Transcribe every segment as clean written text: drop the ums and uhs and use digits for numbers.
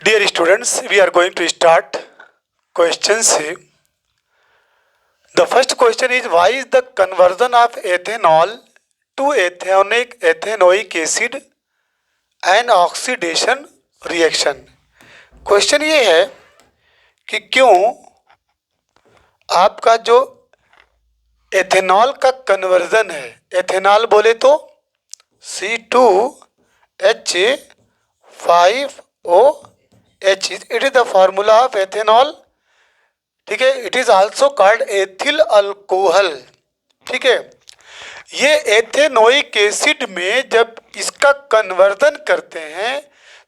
Dear students, we are going to start questions. The first question is, why is the conversion of ethanol to ethanoic acid an oxidation reaction? Question ये है कि क्यों आपका जो ethanol का conversion है, ethanol बोले तो C2H5OH, it is the formula of ethanol, ठीक है. It is also called ethyl alcohol, ठीक है. ये एथेनोइक एसिड में जब इसका कन्वर्जन करते हैं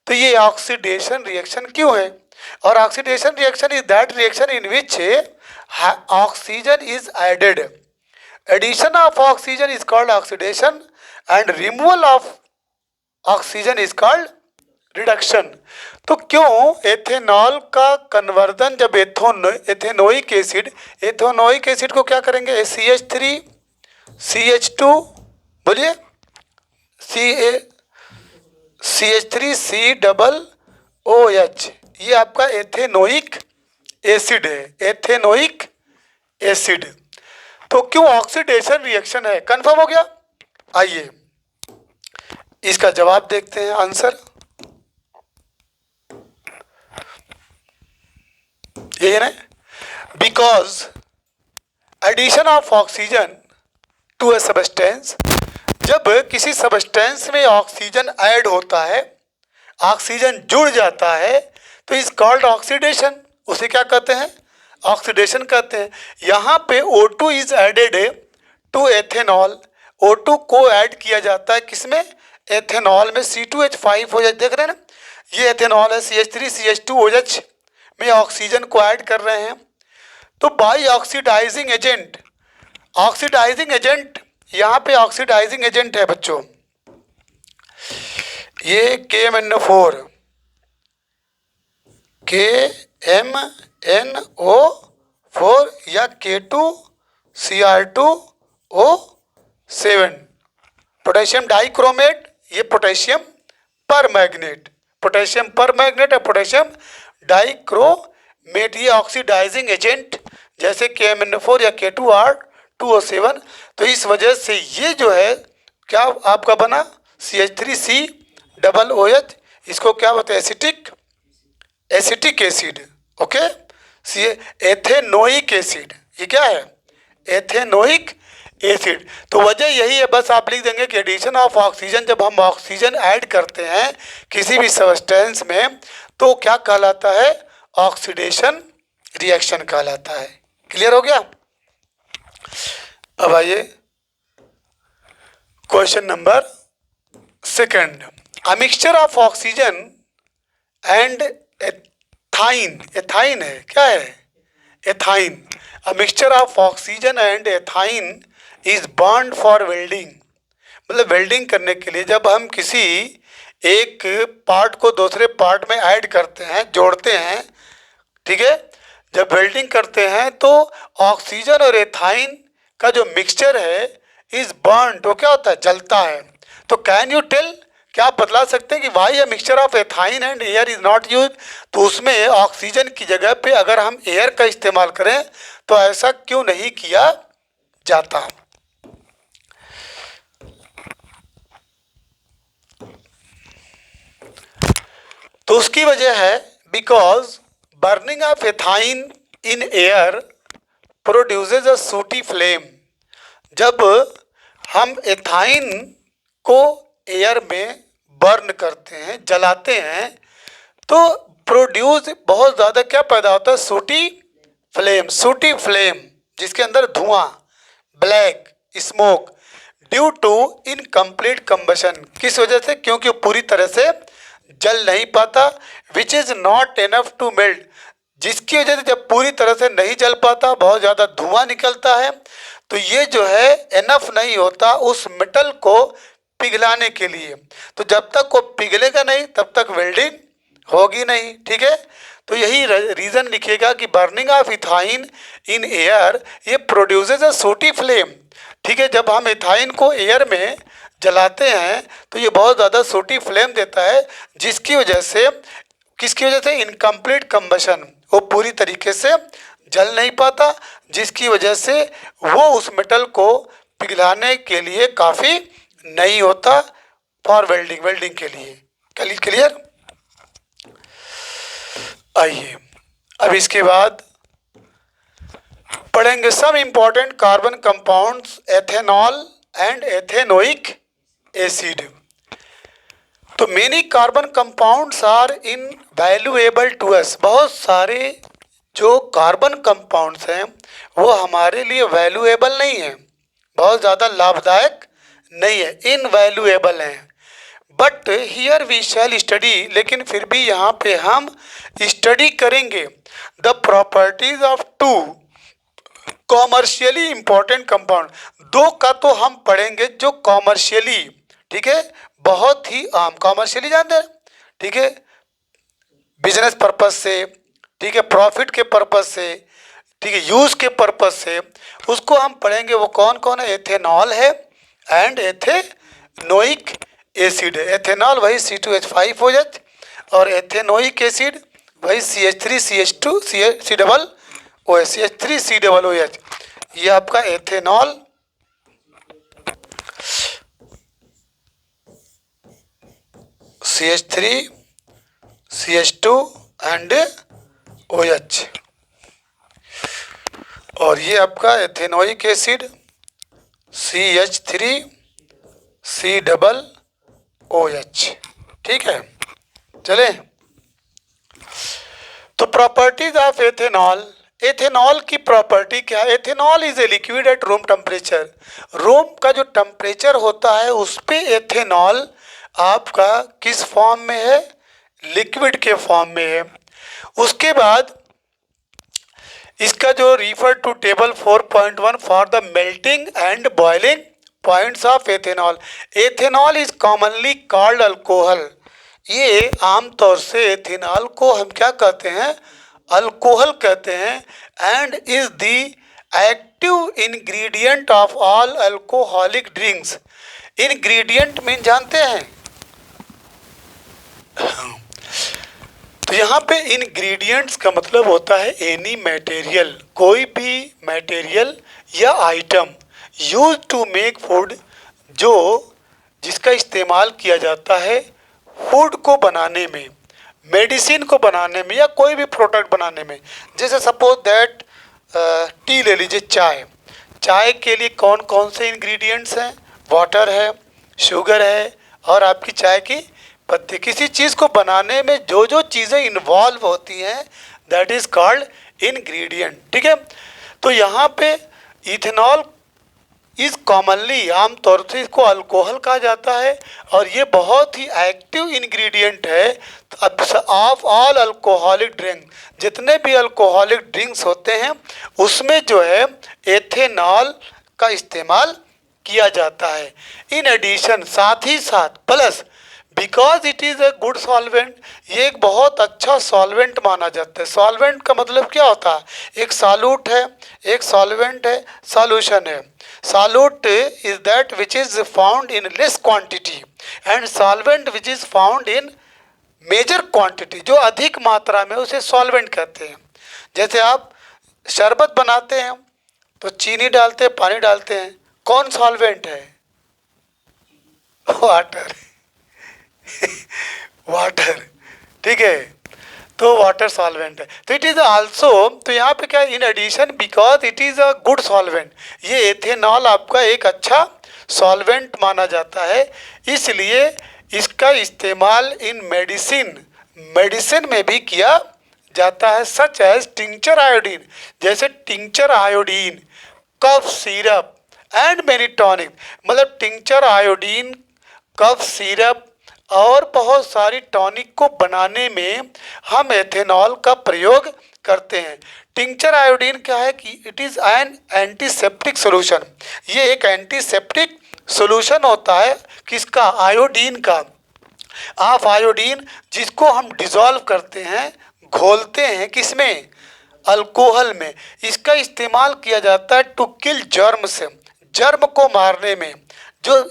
तो ये ऑक्सीडेशन रिएक्शन क्यों है? और oxidation reaction is that reaction in which oxygen is added. Addition of oxygen is called oxidation and removal of oxygen is called reduction. तो क्यों एथेनॉल का कन्वर्जन जब एथेनोइक एसिड को क्या करेंगे? CH3CH2 बोलिए, CH3COOH, ये आपका एथेनोइक एसिड है, एथेनोइक एसिड. तो क्यों ऑक्सीडेशन रिएक्शन है? कंफर्म हो गया. आइए इसका जवाब देखते हैं. आंसर ये है ना, because addition of oxygen to a substance, जब किसी सबस्टेंस में ऑक्सीजन ऐड होता है, ऑक्सीजन जुड़ जाता है, तो इज कॉल्ड ऑक्सीडेशन. उसे क्या कहते हैं? ऑक्सीडेशन कहते हैं. यहाँ पे O2 is added to ethanol. O2 को ऐड किया जाता है किसमें? एथेनॉल में. C2H5 हो जाए, देख रहे हैं ना, ये एथेनॉल है. CH3CH2OH में ऑक्सीजन को ऐड कर रहे हैं. तो by oxidising agent, oxidising agent, यहाँ पे ऑक्सीडाइजिंग एजेंट है बच्चों, ये KMNO4, KMNO4 या K2Cr2O7, पोटेशियम डाइक्रोमेट, ये पोटेशियम परमैग्नेट, पोटेशियम परमैग्नेट और पोटेशियम डाइक्रोमेट, ये ऑक्सीडाइजिंग एजेंट जैसे KMNO4 या K2R2O7. तो इस वजह से ये जो है क्या आपका बना CH3COOH, इसको क्या बोलते हैं? Acetic acid. Okay, ethanoic acid, ये क्या है? Ethanoic acid. तो वजह यही है, बस आप लिख देंगे कि एडिशन ऑफ ऑक्सीजन, जब हम ऑक्सीजन ऐड करते हैं किसी भी सब्सटेंस में तो क्या कहलाता है? ऑक्सीडेशन रिएक्शन कहलाता है. क्लियर हो गया? अब आइए question number second. A mixture of oxygen and ethyne, ethyne है, क्या है? Ethyne. A mixture of oxygen and ethyne is burned for welding. मतलब वेल्डिंग करने के लिए जब हम किसी एक पार्ट को दूसरे पार्ट में ऐड करते हैं, जोड़ते हैं, ठीक है, जब वेल्डिंग करते हैं तो ऑक्सीजन और एथाइन का जो मिक्सचर है इज बर्न, तो क्या होता है? जलता है. तो कैन यू टेल, क्या आप बतला सकते हैं कि why a mixture of ethyne and air is not use? तो उसमें ऑक्सीजन की जगह पे अगर हम एयर का इस्तेमाल करें तो ऐसा क्यों नहीं किया जाता? तो उसकी वजह है because burning of ethyne in air produces अ सूटी फ्लेम. जब हम एथाइन को एयर में बर्न करते हैं, जलाते हैं, तो प्रोड्यूस बहुत ज़्यादा क्या पैदा होता है? सूटी फ्लेम. सूटी फ्लेम जिसके अंदर धुआं, black smoke, due to incomplete combustion. किस वजह से? क्योंकि पूरी तरह से जल नहीं पाता. Which is not enough to melt, जिसकी वजह से जब पूरी तरह से नहीं जल पाता, बहुत ज़्यादा धुआं निकलता है. तो ये जो है इनफ नहीं होता उस मेटल को पिघलाने के लिए. तो जब तक वो पिघलेगा नहीं तब तक वेल्डिंग होगी नहीं, ठीक है. तो यही रीज़न लिखिएगा कि burning of ethyne in air ये प्रोड्यूसेस अ सूटी फ्लेम. ठीक है, जब हम इथाइन को एयर में जलाते हैं तो ये बहुत ज़्यादा सूटी फ्लेम देता है, जिसकी वजह से किसकी वजह से? इनकम्प्लीट कंबशन, वो पूरी तरीके से जल नहीं पाता, जिसकी वजह से वो उस मेटल को पिघलाने के लिए काफ़ी नहीं होता फॉर वेल्डिंग के लिए। क्लियर? आइए अब इसके बाद पढ़ेंगे some important carbon compounds, ethanol and ethanoic acid. तो many carbon compounds are invaluable to us. बहुत सारे जो कार्बन कंपाउंड्स हैं वो हमारे लिए वैल्यूएबल नहीं है, बहुत ज़्यादा लाभदायक नहीं है, इनवैल्यूएबल हैं। But here we shall study, लेकिन फिर भी यहाँ पे हम स्टडी करेंगे the properties of two commercially important compound. दो का तो हम पढ़ेंगे जो कॉमर्शियली, ठीक है, बहुत ही आम, कॉमर्शियली जानते हैं, ठीक है, बिजनेस पर्पस से, ठीक है, प्रॉफिट के पर्पस से, ठीक है, यूज के पर्पस से, उसको हम पढ़ेंगे। वो कौन कौन है? एथेनॉल है एंड एथेनोइक एसिड है। एथेनॉल वही C2H5 हो जाए और एथेनोइक एसिड वही CH3CH2 CH3COOH। ये आपका एथेनॉल, CH3CH2 एंड OH, और ये आपका एथेनोइक एसिड CH3COOH। ठीक है, चले। तो प्रॉपर्टीज ऑफ एथेनॉल, एथेनॉल की प्रॉपर्टी क्या है? Ethanol is a liquid at room temperature. Room का जो टेम्परेचर होता है उस पे एथेनॉल आपका किस फॉर्म में है? लिक्विड के फॉर्म में है। उसके बाद इसका जो refer to table 4.1 for the melting and boiling points of ethanol. Ethanol is commonly called alcohol. ये आमतौर से एथेनॉल को हम क्या कहते हैं? अल्कोहल कहते हैं। And is the active ingredient of all alcoholic drinks. Ingredient mean जानते हैं? तो यहाँ पे इंग्रेडिएंट्स का मतलब होता है एनी मटेरियल, कोई भी मटेरियल या item use to make food, जो जिसका इस्तेमाल किया जाता है फूड को बनाने में, मेडिसिन को बनाने में, या कोई भी प्रोडक्ट बनाने में। जैसे सपोज दैट टी ले लीजिए, चाय। चाय के लिए कौन कौन से इंग्रेडिएंट्स हैं? वाटर है, शुगर है, और आपकी चाय की पत्ती। किसी चीज़ को बनाने में जो जो चीज़ें इन्वॉल्व होती हैं दैट इज़ कॉल्ड इंग्रेडिएंट। ठीक है, तो यहाँ पे इथेनॉल इस कॉमनली, आमतौर से इसको अल्कोहल कहा जाता है, और ये बहुत ही एक्टिव इंग्रेडिएंट है ऑफ ऑल अल्कोहलिक ड्रिंक। जितने भी अल्कोहलिक ड्रिंक्स होते हैं उसमें जो है एथेनॉल का इस्तेमाल किया जाता है। इन एडिशन, साथ ही साथ, plus because it is a good solvent, ये एक बहुत अच्छा सॉल्वेंट माना जाता है। सॉल्वेंट का मतलब क्या होता है? एक सॉल्यूट है, एक सॉल्वेंट है, सॉल्यूशन है। Solute is that which is found in less quantity, and solvent which is found in major quantity. जो अधिक मात्रा में, उसे सॉल्वेंट कहते हैं। जैसे आप शरबत बनाते हैं तो चीनी डालते हैं, पानी डालते हैं, कौन सॉल्वेंट है? वाटर। वाटर, ठीक है, तो वाटर सॉल्वेंट है। तो इट इज़ आल्सो, तो यहाँ पे क्या, in addition because it is a good solvent, ये एथेनॉल आपका एक अच्छा सॉल्वेंट माना जाता है, इसलिए इसका इस्तेमाल इन मेडिसिन में भी किया जाता है। सच एज टिंचर आयोडीन, जैसे tincture iodine, cough syrup and many tonic. मतलब टिंचर आयोडीन, कफ सिरप और बहुत सारी टॉनिक को बनाने में हम एथेनॉल का प्रयोग करते हैं। टिंचर आयोडीन क्या है कि it is an antiseptic solution. ये एक एंटीसेप्टिक सॉल्यूशन होता है, किसका? आयोडीन का, ऑफ आयोडीन, जिसको हम डिसॉल्व करते हैं, घोलते हैं, किसमें? अल्कोहल में। इसका इस्तेमाल किया जाता है टू किल जर्म से, जर्म को मारने में। जो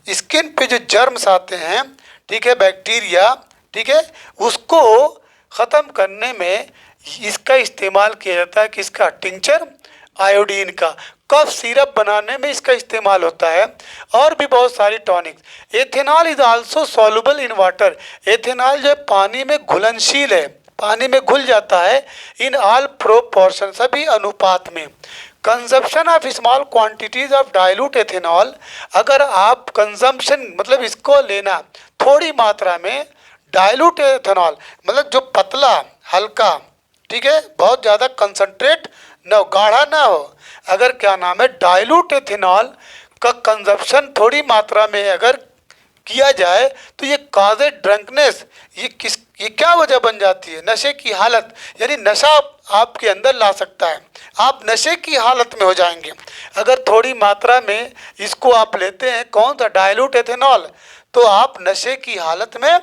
स्किन पे जो जर्म्स आते हैं, ठीक है, बैक्टीरिया, ठीक है, उसको ख़त्म करने में इसका इस्तेमाल किया जाता है। किसका? टिंचर आयोडीन का। कफ सिरप बनाने में इसका इस्तेमाल होता है, और भी बहुत सारी tonics. Ethanol is also soluble in water. Ethanol जो है पानी में घुलनशील है, पानी में घुल जाता है। इन ऑल प्रोपोर्शन, सभी अनुपात में। Consumption of small quantities of dilute ethanol, अगर आप कंजम्पशन मतलब इसको लेना थोड़ी मात्रा में, डाइल्यूट एथेनॉल मतलब जो पतला हल्का, ठीक है, बहुत ज़्यादा कंसंट्रेट न हो, गाढ़ा ना हो। अगर क्या नाम है, डाइल्यूट एथेनॉल का कंजप्शन थोड़ी मात्रा में अगर किया जाए तो ये काजे ड्रंकनेस, ये क्या वजह बन जाती है? नशे की हालत, यानी नशा आपके अंदर ला सकता है, आप नशे की हालत में हो जाएंगे अगर थोड़ी मात्रा में इसको आप लेते हैं। कौन सा? Dilute ethanol. तो आप नशे की हालत में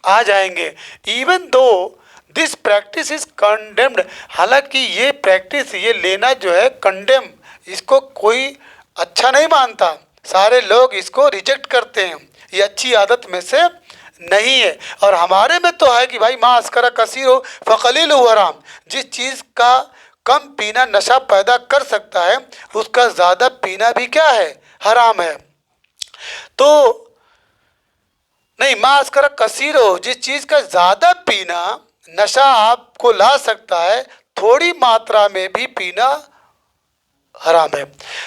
आ जाएंगे। Even though this practice is condemned, हालांकि ये प्रैक्टिस, ये लेना जो है कंडेम, इसको कोई अच्छा नहीं मानता, सारे लोग इसको रिजेक्ट करते हैं, ये अच्छी आदत में से नहीं है। और हमारे में तो है कि भाई माँ अस्करा कसीर हो फ़कलील हराम, जिस चीज़ का कम पीना नशा पैदा कर सकता है उसका ज़्यादा पीना भी क्या है? हराम है। तो नहीं, माँ अस्करा कसीर हो, जिस चीज़ का ज़्यादा पीना नशा आपको ला सकता है, थोड़ी मात्रा में भी पीना हराम है।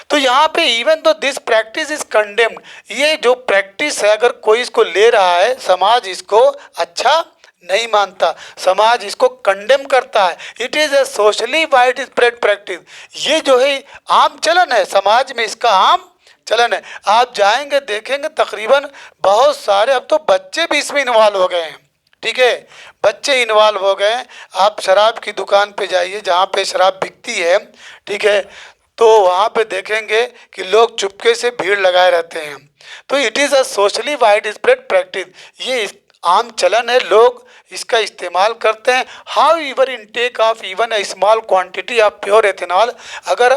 तो यहाँ पे इवन तो दिस प्रैक्टिस इज कंडेम्ड, ये जो प्रैक्टिस है अगर कोई इसको ले रहा है, समाज इसको अच्छा नहीं मानता, समाज इसको कंडेम करता है। It is a socially wide spread practice, ये जो है आम चलन है, समाज में इसका आम चलन है। आप जाएंगे देखेंगे तकरीबन बहुत सारे, अब तो बच्चे भी इसमें इन्वॉल्व हो गए हैं, ठीक है, बच्चे इन्वॉल्व हो गए हैं। आप शराब की दुकान पे जाइए जहाँ पे शराब बिकती है, ठीक है, तो वहाँ पे देखेंगे कि लोग चुपके से भीड़ लगाए रहते हैं। तो it is a socially wide spread practice, ये आम चलन है, लोग इसका इस्तेमाल करते हैं। How ever intake of even a small quantity of pure ethanol, अगर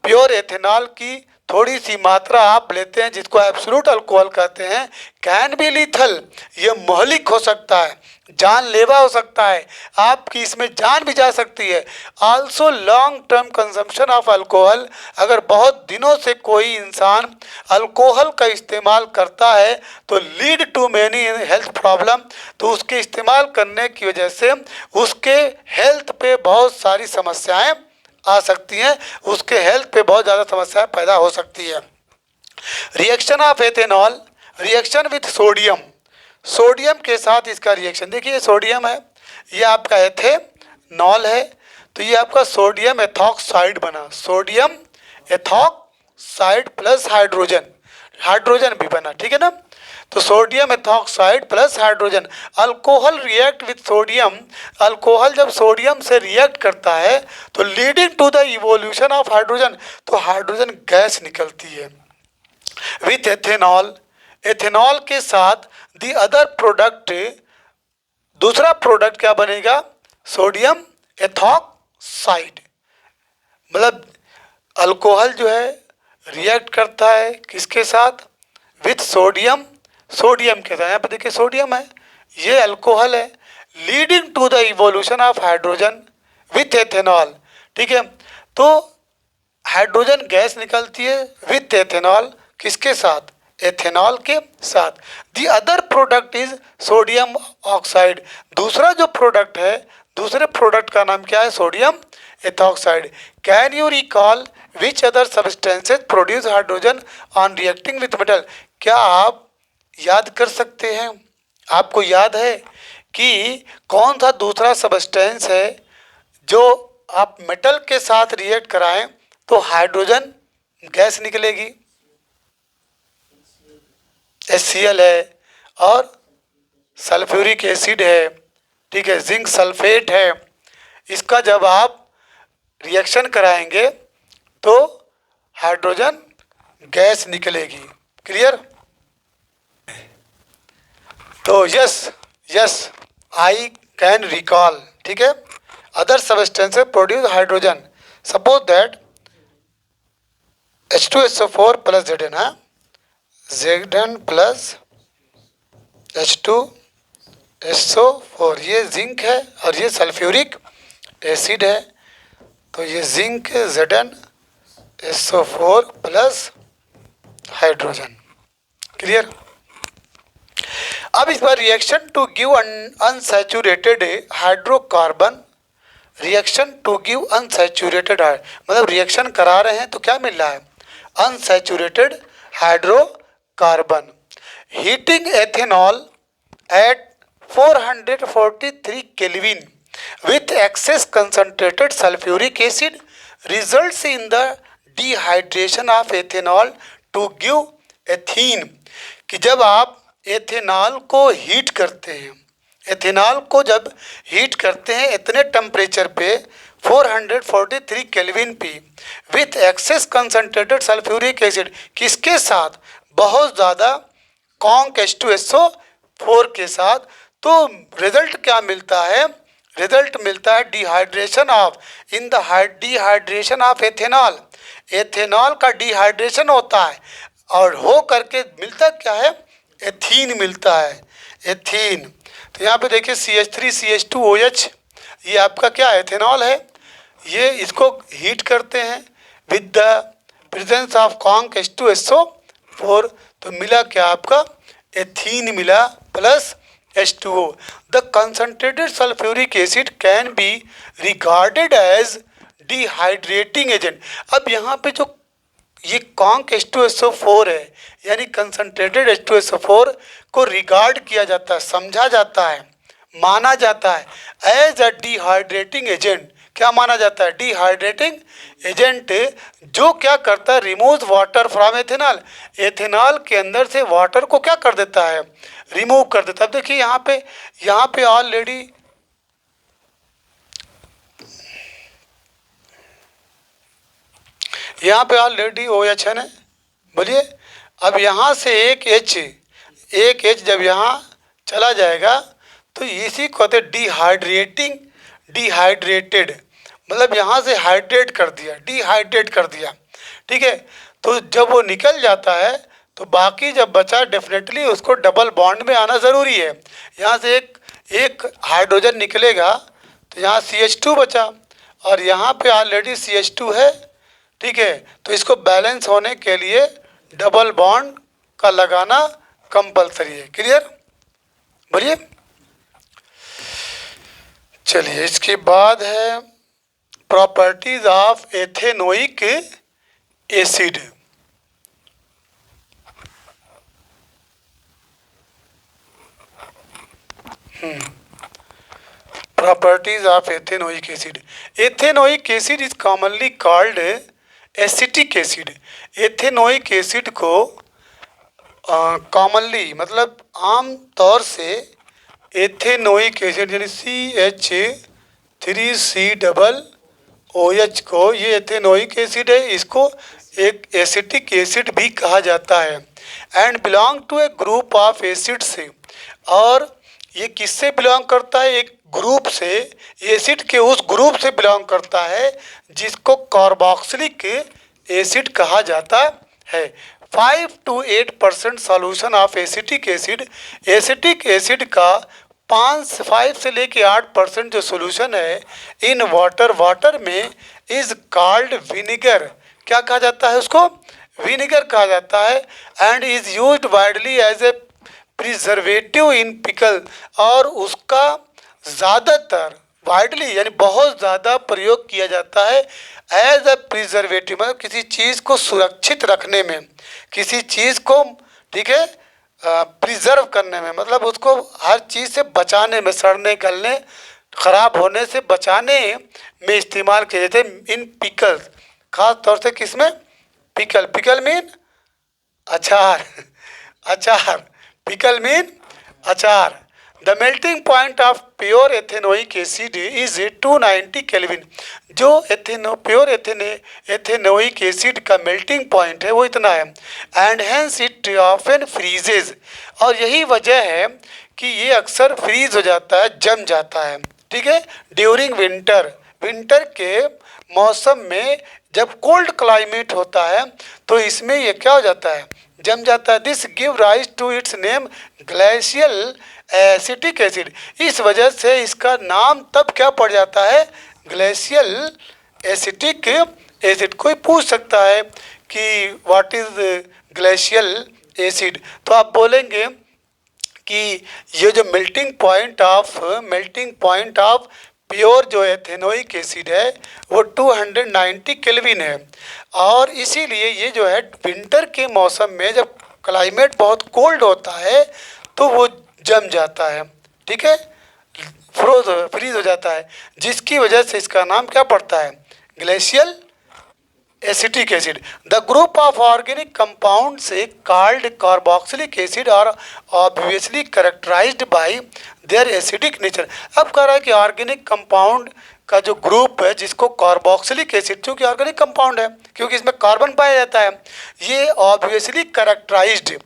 प्योर एथेनॉल की थोड़ी सी मात्रा आप लेते हैं जिसको एब्सोल्यूट अल्कोहल कहते हैं, कैन बी लीथल, ये मोहलिक हो सकता है, जानलेवा हो सकता है, आपकी इसमें जान भी जा सकती है। Also long term consumption of alcohol, अगर बहुत दिनों से कोई इंसान अल्कोहल का इस्तेमाल करता है तो lead to many health problem, तो उसके इस्तेमाल करने की वजह से उसके हेल्थ पे बहुत सारी समस्याएं आ सकती हैं, उसके हेल्थ पे बहुत ज़्यादा समस्याएं पैदा हो सकती है। Reaction of ethanol, reaction with sodium, sodium के साथ इसका रिएक्शन, देखिए सोडियम है, ये आपका एथेनॉल है, तो ये आपका सोडियम एथॉक्साइड बना, sodium ethoxide plus hydrogen, hydrogen भी बना, ठीक है ना। तो sodium ethoxide plus hydrogen, alcohol react with sodium, alcohol जब सोडियम से रिएक्ट करता है तो leading to the evolution of hydrogen, तो हाइड्रोजन गैस निकलती है। विथ एथेनॉल, एथेनॉल के साथ दी अदर प्रोडक्ट, दूसरा प्रोडक्ट क्या बनेगा? सोडियम एथॉक्साइड, मतलब अल्कोहल जो है रिएक्ट करता है किसके साथ? विथ सोडियम, सोडियम के साथ, यहाँ पे देखिए सोडियम है, ये अल्कोहल है, leading to the evolution of hydrogen with ethanol, ठीक है। तो हाइड्रोजन गैस निकलती है विथ एथेनॉल, किसके साथ? एथेनॉल के साथ। The other product is sodium oxide, दूसरा जो प्रोडक्ट है, दूसरे प्रोडक्ट का नाम क्या है? Sodium ethoxide. Can you recall which other substances produce hydrogen on reacting with metal, क्या आप याद कर सकते हैं, आपको याद है कि कौन सा दूसरा सब्सटेंस है जो आप मेटल के साथ रिएक्ट कराएं तो हाइड्रोजन गैस निकलेगी? HCl है और सल्फ्यूरिक एसिड है, ठीक है, जिंक सल्फेट है, इसका जब आप रिएक्शन कराएंगे तो हाइड्रोजन गैस निकलेगी। क्लियर? तो यस आई कैन रिकॉल, ठीक है, other substances produce hydrogen, suppose that H2SO4 plus Zn, हाँ, Zn प्लस H2 SO4, ये जिंक है और ये सल्फ्यूरिक एसिड है, तो ये zinc ZnSO4 plus hydrogen. Clear. अब इस बार reaction to give unsaturated hydrocarbon, reaction to give unsaturated, मतलब रिएक्शन करा रहे हैं तो क्या मिल रहा है, unsaturated hydrocarbon. Heating ethanol at 443 kelvin with excess concentrated sulfuric acid results in the dehydration of ethanol to give ethene, कि जब आप एथेनॉल को हीट करते हैं, एथेनॉल को जब हीट करते हैं इतने टेम्परेचर पे 443 केल्विन पे with access concentrated sulphuric acid, किसके साथ, बहुत ज़्यादा कॉन्क H2SO4 के साथ, तो रिजल्ट क्या मिलता है, रिजल्ट मिलता है dehydration of, in the dehydration of ethanol, ethanol का डिहाइड्रेशन होता है और हो करके मिलता क्या है, एथीन मिलता है, एथीन। तो यहाँ पे देखिए CH3CH2OH, ये आपका क्या एथेनॉल है, ये इसको हीट करते हैं with the presence of conc H2SO4, तो मिला क्या आपका, एथीन मिला plus H2O। The concentrated sulfuric acid can be regarded as dehydrating agent। अब यहाँ पे जो ये कॉन्क H2SO4 है, यानी कंसनट्रेटेड H2SO4 को रिगार्ड किया जाता है, समझा जाता है, माना जाता है एज अ डिहाइड्रेटिंग एजेंट। क्या माना जाता है, डिहाइड्रेटिंग एजेंट, जो क्या करता है, remove water from ethanol, ethanol के अंदर से वाटर को क्या कर देता है, रिमूव कर देता है। अब देखिए यहाँ पे ऑलरेडी OH है ना, बोलिए। अब यहाँ से एक H जब यहाँ चला जाएगा तो इसी को कहते डिहाइड्रेटिंग, डिहाइड्रेटेड, मतलब यहाँ से हाइड्रेट कर दिया, डिहाइड्रेट कर दिया, ठीक है। तो जब वो निकल जाता है तो बाकी जब बचा डेफिनेटली उसको डबल बॉन्ड में आना ज़रूरी है। यहाँ से एक हाइड्रोजन निकलेगा तो यहाँ CH2 बचा और यहाँ पे ऑलरेडी CH2 है, ठीक है। तो इसको बैलेंस होने के लिए डबल बॉन्ड का लगाना कंपलसरी है। क्लियर, बोलिए। चलिए इसके बाद है properties of ethanoic acid. Properties of ethanoic acid. Ethanoic acid is commonly called acetic acid. Ethanoic acid को कॉमनली मतलब आम तौर से एथेनोइक एसिड यानी CH3COOH को, ये एथेनोइक एसिड है, इसको एक एसिटिक एसिड भी कहा जाता है। And belong to a group of acid से, और ये किससे बिलोंग करता है, एक ग्रुप से, एसिड के उस ग्रुप से बिलोंग करता है जिसको कार्बोक्सिलिक एसिड कहा जाता है। 5 to 8% solution of acetic acid, acetic acid का 5 से लेके 8% जो सॉल्यूशन है इन वाटर, वाटर में इज कॉल्ड विनेगर। क्या कहा जाता है उसको, विनेगर कहा जाता है। And is used widely as a preservative in pickle, और उसका ज़्यादातर वाइडली यानी बहुत ज़्यादा प्रयोग किया जाता है एज अ प्रिजर्वेटिव, मतलब किसी चीज़ को सुरक्षित रखने में, किसी चीज़ को, ठीक है, प्रिजर्व करने में, मतलब उसको हर चीज़ से बचाने में, सड़ने गलने ख़राब होने से बचाने में इस्तेमाल किए जाते हैं इन पिकल्स, खास तौर से किसमें, पिकल। पिकल मीन अचार, अचार, पिकल मीन अचार। The melting point of pure ethanoic acid is 290 kelvin. जो प्योर एथेनोइक एसिड का मेल्टिंग पॉइंट है वो इतना है। एंड हेंस इट ऑफन फ्रीजेज, और यही वजह है कि ये अक्सर फ्रीज हो जाता है, जम जाता है, ठीक है, ड्यूरिंग विंटर, विंटर के मौसम में जब कोल्ड क्लाइमेट होता है तो इसमें ये क्या हो जाता है, जम जाता है। This give rise to its name glacial acetic acid. इस वजह से इसका नाम तब क्या पड़ जाता है, ग्लेशियल एसिटिक एसिड। कोई पूछ सकता है कि व्हाट इज ग्लेशियल एसिड, तो आप बोलेंगे कि ये जो मेल्टिंग पॉइंट ऑफ प्योर जो एथेनोइक एसिड है वो 290 केल्विन है। और इसीलिए ये जो है विंटर के मौसम में जब क्लाइमेट बहुत कोल्ड होता है तो वो जम जाता है, ठीक है, फ्रीज हो जाता है, जिसकी वजह से इसका नाम क्या पड़ता है, glacial acetic acid. The group of organic compounds called carboxylic acid are obviously characterized by their acidic nature. अब कह रहा है कि ऑर्गेनिक कंपाउंड का जो ग्रुप है जिसको कार्बोक्सिलिक एसिड, चूँकि ऑर्गेनिक कंपाउंड है क्योंकि इसमें कार्बन पाया जाता है, ये obviously characterized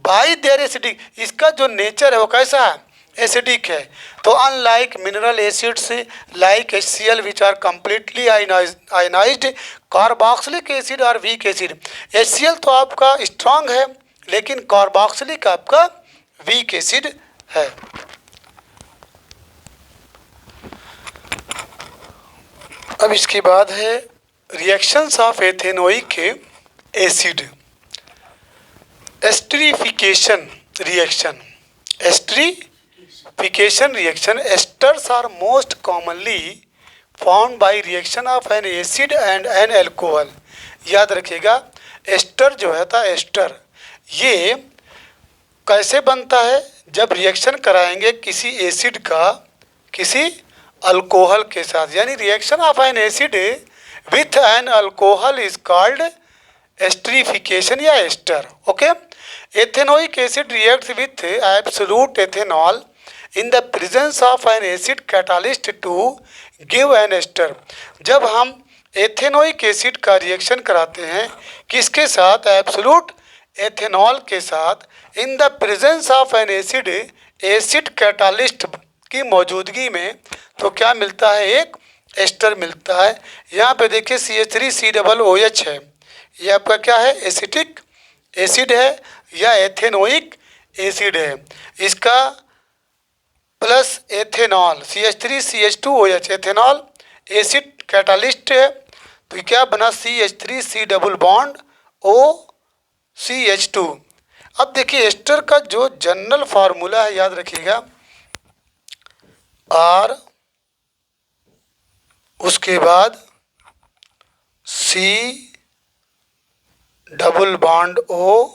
by their acidic, इसका जो नेचर है वो कैसा है, एसिडिक है। तो unlike mineral acids like HCl which are completely ionized, carboxylic acid are weak acid. HCl तो आपका स्ट्रांग है लेकिन कार्बोक्सिलिक आपका वीक एसिड है। अब इसके बाद है reactions of ethanoic acid. Esterification reaction, esterification reaction, esters are most commonly found by reaction of an acid and an alcohol. याद रखिएगा एस्टर जो है था, एस्टर ये कैसे बनता है, जब रिएक्शन कराएंगे किसी एसिड का किसी अल्कोहल के साथ, यानी reaction of an acid with an alcohol is called esterification या ester. Okay, ethanoic acid reacts with absolute ethanol in the presence of an acid catalyst to give an ester. जब हम ethanoic acid का reaction कराते हैं किसके साथ, absolute ethanol के साथ, इन the presence of an acid, acid catalyst की मौजूदगी में, तो क्या मिलता है, एक एस्टर मिलता है। यहाँ पे देखिए CH3COOH है, ये आपका क्या है, एसिटिक एसिड है या एथेनोइक एसिड है। इसका plus ethanol CH3CH2OH, ethanol acid catalyst है, तो क्या बना CH3C डबल बॉन्ड OCH2। अब देखिए एस्टर का जो जनरल फार्मूला है याद रखिएगा, R उसके बाद C double bond O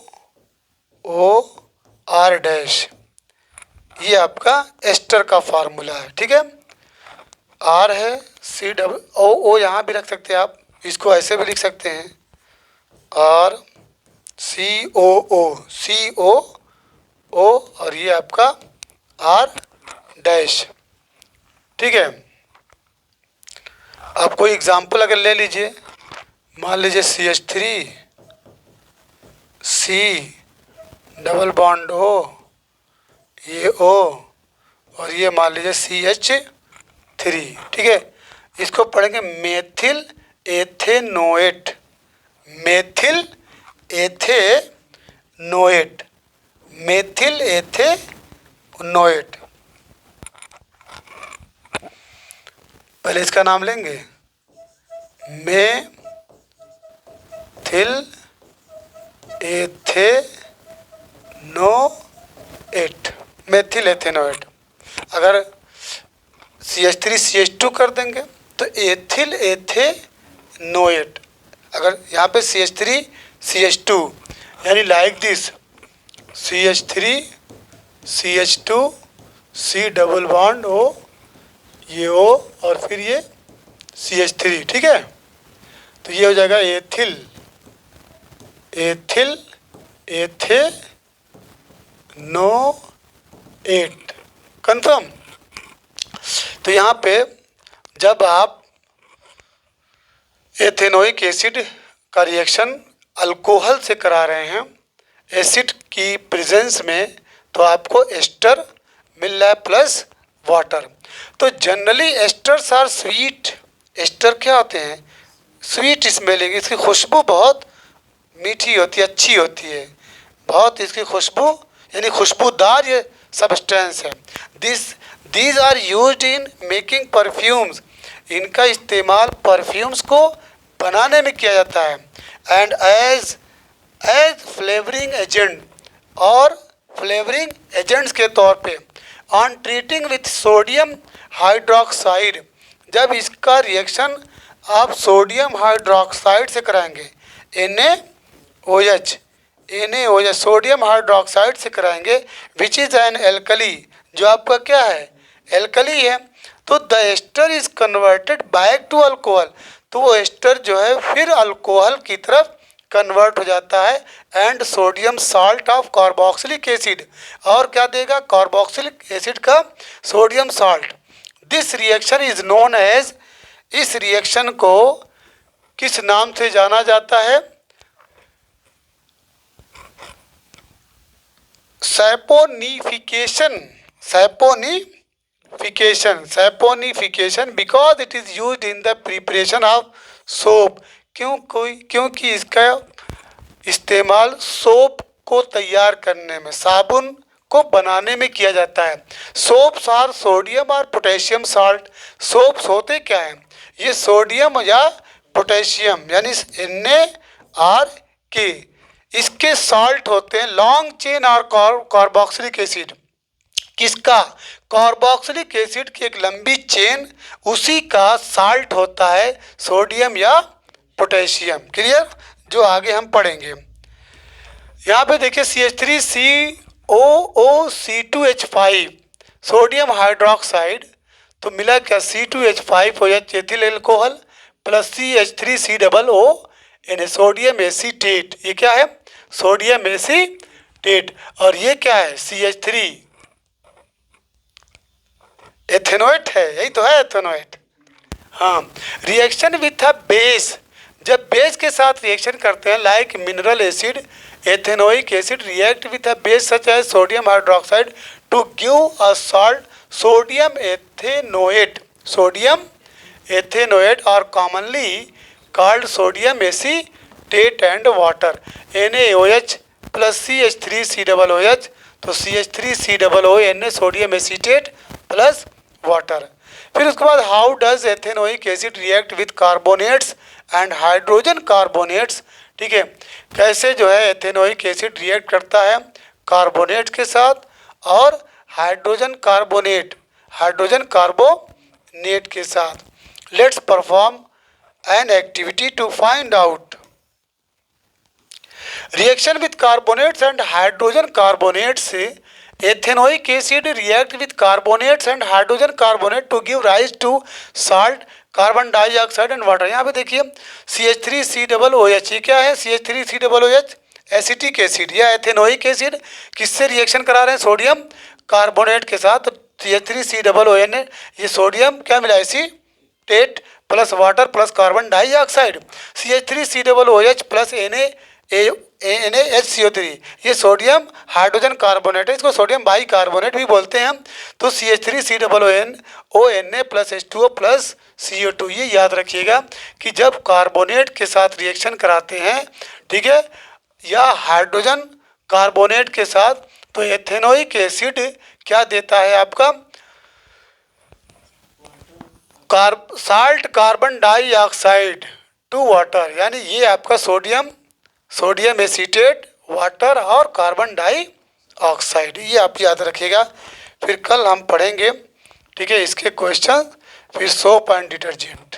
R dash, ये आपका एस्टर का फार्मूला है, ठीक है। R है, C डबल O यहाँ भी रख सकते हैं आप, इसको ऐसे भी लिख सकते हैं R CO O और ये आपका R डैश, ठीक है। आप कोई एग्जाम्पल अगर ले लीजिए, मान लीजिए CH3 C double bond O, ये O और ये मान लीजिए CH3, ठीक है। इसको पढ़ेंगे methyl ethanoate, methyl ethanoate, methyl ethanoate. पहले इसका नाम लेंगे, मेथिल एथेनोएट, मेथिल एथेनोएट। अगर CH3CH2 कर देंगे तो एथिल एथेनोएट। अगर यहाँ पे CH3CH2 यानी like this CH3CH2 C double bond O, ये O और फिर ये CH3, ठीक है। तो ये हो जाएगा एथिल एथेनोएट, कंफर्म। तो यहाँ पे जब आप एथेनोइक एसिड का रिएक्शन अल्कोहल से करा रहे हैं एसिड की प्रेजेंस में, तो आपको एस्टर मिल रहा है प्लस वाटर। तो generally esters are sweet, ester क्या होते हैं, स्वीट स्मेलिंग, इसकी खुशबू बहुत मीठी होती है, अच्छी होती है, बहुत इसकी खुशबू यानी खुशबूदार ये सब्सटेंस है। These are used in making perfumes, इनका इस्तेमाल परफ्यूम्स को बनाने में किया जाता है। एंड एज फ्लेवरिंग एजेंट, और फ्लेवरिंग एजेंट्स के तौर पे। On treating with sodium hydroxide, जब इसका रिएक्शन आप सोडियम हाइड्रोक्साइड से कराएंगे, NaOH सोडियम हाइड्रोक्साइड से कराएंगे, विच इज़ एन एल्कली, जो आपका क्या है, एल्कली है, तो the ester is converted back to alcohol, तो वो एस्टर जो है फिर अल्कोहल की तरफ कन्वर्ट हो जाता है। And sodium salt of carboxylic acid, और क्या देगा, कार्बोक्सिलिक एसिड का sodium salt. This reaction is known as, इस रिएक्शन को किस नाम से जाना जाता है, saponification because it is used in the preparation of soap, क्योंकि इसका इस्तेमाल सोप को तैयार करने में, साबुन को बनाने में किया जाता है। सोप्स आर सोडियम और पोटेशियम साल्ट, सोप्स होते क्या हैं, ये सोडियम या पोटेशियम यानी NaRK, इसके साल्ट होते हैं। लॉन्ग चेन और कार्बोक्सिलिक एसिड, किसका, कार्बोक्सिलिक एसिड की एक लंबी चेन, उसी का साल्ट होता है सोडियम या पोटेशियम। क्लियर, जो आगे हम पढ़ेंगे। यहाँ पे देखिए CH3COOC2H5 सोडियम हाइड्रोक्साइड, तो मिला क्या, C2H5OH ethyl alcohol plus CH3COO sodium acetate, ये क्या है, सोडियम एसीटेट, और ये क्या है, CH3 एथेनोएट है, यही तो है एथेनोएट। हाँ, रिएक्शन विथ अ बेस, जब बेस के साथ रिएक्शन करते हैं, like mineral acid, ethanoic acid react with a base such as sodium hydroxide to give a salt sodium ethanoate और commonly called sodium acetate and water, NaOH plus CH3COOH, तो CH3COO sodium acetate plus water. फिर उसके बाद how does ethanoic acid react with carbonates and hydrogen carbonates, ठीक है, कैसे जो है एथेनोइक एसिड रिएक्ट करता है कार्बोनेट के साथ और हाइड्रोजन कार्बोनेट के साथ। Let's perform an activity to find out. Reaction with carbonates and hydrogen carbonates, ethanoic acid react with carbonates and hydrogen carbonate to give rise to salt, carbon dioxide and water. यहाँ पे देखिए CH3COOH, ये क्या है, CH3COOH acetic acid या ethanoic acid, किससे reaction करा रहे हैं, सोडियम कार्बोनेट के साथ, CH3COON, ये सोडियम क्या मिला, acetate plus water plus carbon dioxide, CH3COOH plus NaHCO3, ये सोडियम हाइड्रोजन कार्बोनेट है, इसको सोडियम बाई कार्बोनेट भी बोलते हैं। तो CH3COON plus H2O plus CO2, ये याद रखिएगा कि जब कार्बोनेट के साथ रिएक्शन कराते हैं, ठीक है, या हाइड्रोजन कार्बोनेट के साथ, तो एथेनोइक एसिड क्या देता है आपका, salt carbon dioxide to water, यानी ये आपका सोडियम एसीटेट, वाटर और कार्बन डाइऑक्साइड, ये आप याद रखिएगा। फिर कल हम पढ़ेंगे, ठीक है, इसके क्वेश्चन, फिर सोप एंड डिटर्जेंट।